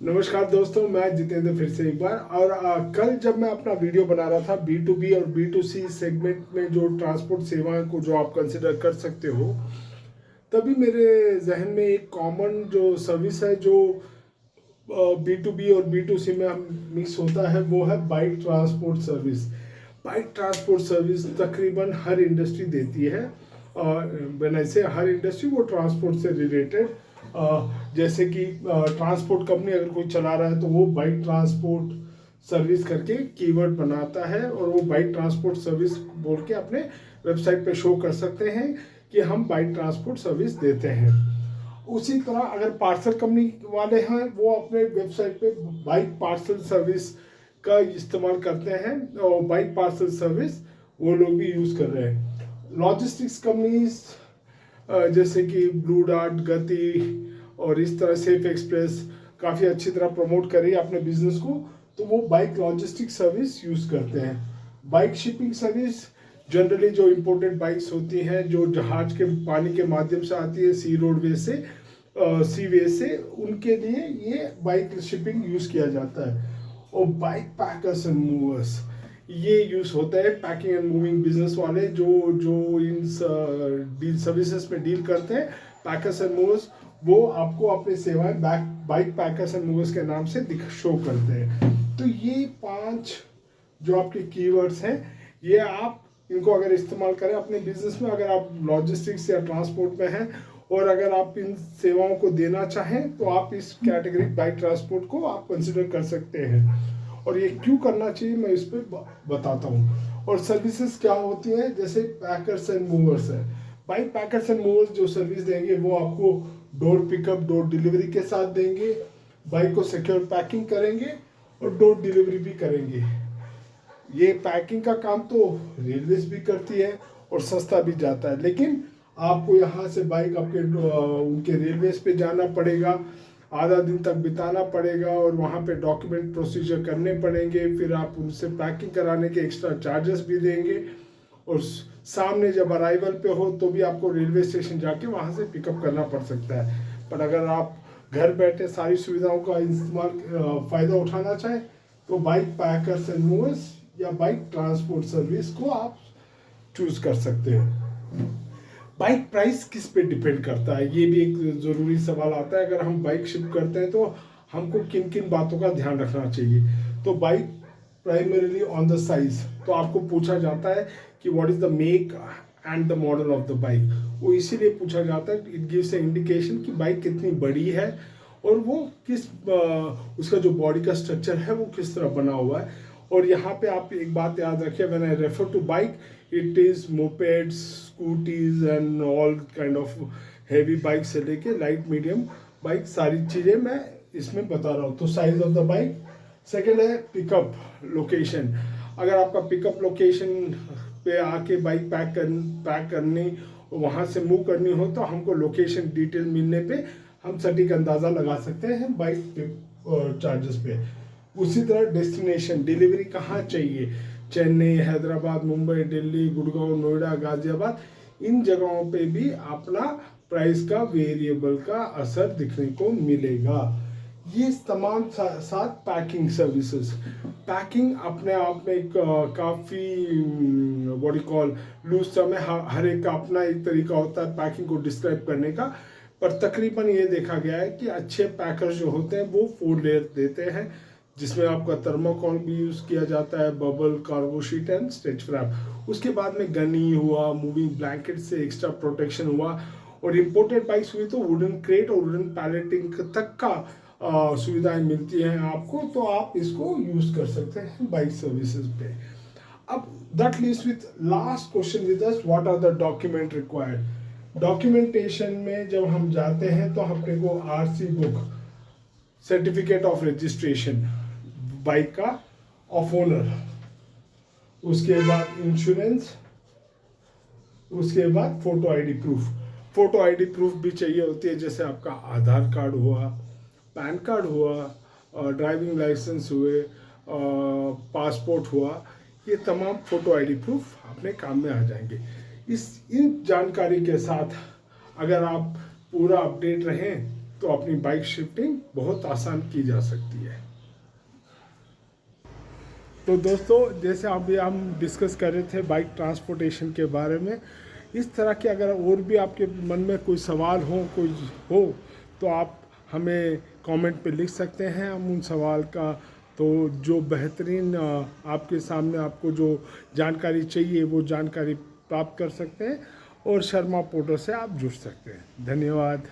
नमस्कार दोस्तों, मैं जितेंद्र फिर से एक बार। और कल जब मैं अपना वीडियो बना रहा था B2B और B2C सेगमेंट में जो ट्रांसपोर्ट सेवाएं को जो आप कंसिडर कर सकते हो, तभी मेरे जहन में एक कॉमन जो सर्विस है जो B2B और B2C में मिक्स होता है, वो है bike transport service. Bike transport service तकरीबन हर इंडस्ट्री देती है। बनाई से हर इंडस्ट्री वो ट्रांसपोर्ट से रिलेटेड, जैसे कि ट्रांसपोर्ट कंपनी अगर कोई चला रहा है तो वो बाइक ट्रांसपोर्ट सर्विस करके कीवर्ड बनाता है और वो बाइक ट्रांसपोर्ट सर्विस बोल के अपने वेबसाइट पे शो कर सकते हैं कि हम बाइक ट्रांसपोर्ट सर्विस देते हैं। उसी तरह अगर पार्सल कंपनी वाले हैं, वो अपने वेबसाइट पे बाइक पार्सल सर्विस का इस्तेमाल करते हैं और बाइक पार्सल सर्विस वो लोग भी यूज़ कर रहे हैं। लॉजिस्टिक्स कंपनीज जैसे कि ब्लू डार्ट, गति और इस तरह सेफ एक्सप्रेस काफ़ी अच्छी तरह प्रमोट कर रही है अपने बिजनेस को, तो वो बाइक लॉजिस्टिक सर्विस यूज़ करते हैं। बाइक शिपिंग सर्विस जनरली जो इम्पोर्टेड बाइक्स होती हैं जो जहाज के पानी के माध्यम से आती है, सी रोडवे से, सी वे से, उनके लिए ये बाइक शिपिंग यूज़ किया जाता है। और बाइक पैकर्स एंड मूवर्स, ये यूज़ होता है पैकिंग एंड मूविंग बिजनेस वाले जो जो इन डील सर्विसेज में डील करते हैं। पैकर्स एंड मूवर्स वो आपको अपनी सेवाएं बाइक पैकर्स एंड मूवर्स के नाम से शो करते हैं। तो ये 5 जो आपके कीवर्ड्स हैं, ये आप इनको अगर इस्तेमाल करें अपने बिजनेस में, अगर आप लॉजिस्टिक्स या ट्रांसपोर्ट में हैं और अगर आप इन सेवाओं को देना चाहें तो आप इस कैटेगरी बाइक ट्रांसपोर्ट को आप कंसिडर कर सकते हैं। और ये क्यों करना चाहिए मैं इस पर बताता हूँ। और सर्विसेज क्या होती हैं, जैसे पैकर्स एंड मूवर्स है। बाइक पैकर्स एंड मूवर्स जो सर्विस देंगे वो आपको डोर पिकअप, डोर डिलीवरी के साथ देंगे, बाइक को सिक्योर पैकिंग करेंगे और डोर डिलीवरी भी करेंगे। ये पैकिंग का काम तो रेलवेज भी करती है और सस्ता भी जाता है, लेकिन आपको यहाँ से बाइक आपके उनके रेलवेज पे जाना पड़ेगा, आधा दिन तक बिताना पड़ेगा और वहाँ पे डॉक्यूमेंट प्रोसीजर करने पड़ेंगे, फिर आप उनसे पैकिंग कराने के एक्स्ट्रा चार्जेस भी देंगे और सामने जब अराइवल पे हो तो भी आपको रेलवे स्टेशन जाके वहाँ से पिकअप करना पड़ सकता है। पर अगर आप घर बैठे सारी सुविधाओं का इस्तेमाल फ़ायदा उठाना चाहें तो बाइक पैकर्स एंड मूवर्स या बाइक ट्रांसपोर्ट सर्विस को आप चूज कर सकते हैं। बाइक प्राइस किस पे डिपेंड करता है, ये भी एक ज़रूरी सवाल आता है। अगर हम बाइक शिप करते हैं तो हमको किन किन बातों का ध्यान रखना चाहिए। तो bike primarily on the size, तो आपको पूछा जाता है कि what is the make and the model of the bike. वो इसीलिए पूछा जाता है, इट गिव्स ए इंडिकेशन कि बाइक कितनी बड़ी है और वो किस उसका जो बॉडी का स्ट्रक्चर है वो किस तरह बना हुआ है। और यहाँ पे आप एक बात याद रखिए, when I refer to bike, it is mopeds, scooties and all kind of heavy bike से लेके लाइट मीडियम बाइक, सारी चीज़ें मैं इसमें बता रहा हूँ। तो size of the bike. Second है पिकअप लोकेशन। अगर आपका पिकअप लोकेशन पे आके बाइक पैक करनी, वहाँ से मूव करनी हो तो हमको लोकेशन डिटेल मिलने पे हम सटीक अंदाज़ा लगा सकते हैं बाइक चार्जेस पे। उसी तरह डेस्टिनेशन, डिलीवरी कहाँ चाहिए, चेन्नई, हैदराबाद, मुंबई, दिल्ली, गुड़गांव, नोएडा, गाजियाबाद, इन जगहों पे भी अपना प्राइस का वेरिएबल का असर दिखने को मिलेगा। ये तमाम साथ पैकिंग सर्विसेज। पैकिंग अपने आप में एक काफ़ी व्हाट यू कॉल लूज समय, हर एक का अपना एक तरीका होता है पैकिंग को डिस्क्राइब करने का। पर तकरीबन ये देखा गया है कि अच्छे पैकर्स जो होते हैं वो 4 लेयर देते हैं, जिसमें आपका थर्माकोल भी यूज़ किया जाता है, bubble, cargo sheet and stretch wrap. उसके बाद में गनी हुआ, मूविंग ब्लैंकेट से एक्स्ट्रा प्रोटेक्शन हुआ, और इम्पोर्टेड बाइक्स हुई तो वुडन क्रेट और वुडन पैलेटिंग तक का सुविधाएं मिलती हैं आपको, तो आप इसको यूज़ कर सकते हैं बाइक सर्विसेज पे। अब that leaves with last question with us, what are the document required. Documentation में जब हम जाते हैं तो अपने को RC book, certificate of registration bike का ऑफ ओनर, उसके बाद इंश्योरेंस, उसके बाद photo ID proof. Photo ID proof भी चाहिए होती है, जैसे आपका आधार कार्ड हुआ, पैन कार्ड हुआ, ड्राइविंग लाइसेंस हुए, पासपोर्ट हुआ, ये तमाम फोटो आईडी प्रूफ अपने काम में आ जाएंगे। इन जानकारी के साथ अगर आप पूरा अपडेट रहें तो अपनी बाइक शिफ्टिंग बहुत आसान की जा सकती है। तो दोस्तों, जैसे अभी हम डिस्कस कर रहे थे बाइक ट्रांसपोर्टेशन के बारे में, इस तरह के अगर और भी आपके मन में कोई सवाल हो तो आप हमें कमेंट पे लिख सकते हैं। हम उन सवाल का तो जो बेहतरीन आपके सामने आपको जो जानकारी चाहिए वो जानकारी प्राप्त कर सकते हैं, और शर्मा पोर्टल से आप जुड़ सकते हैं। धन्यवाद।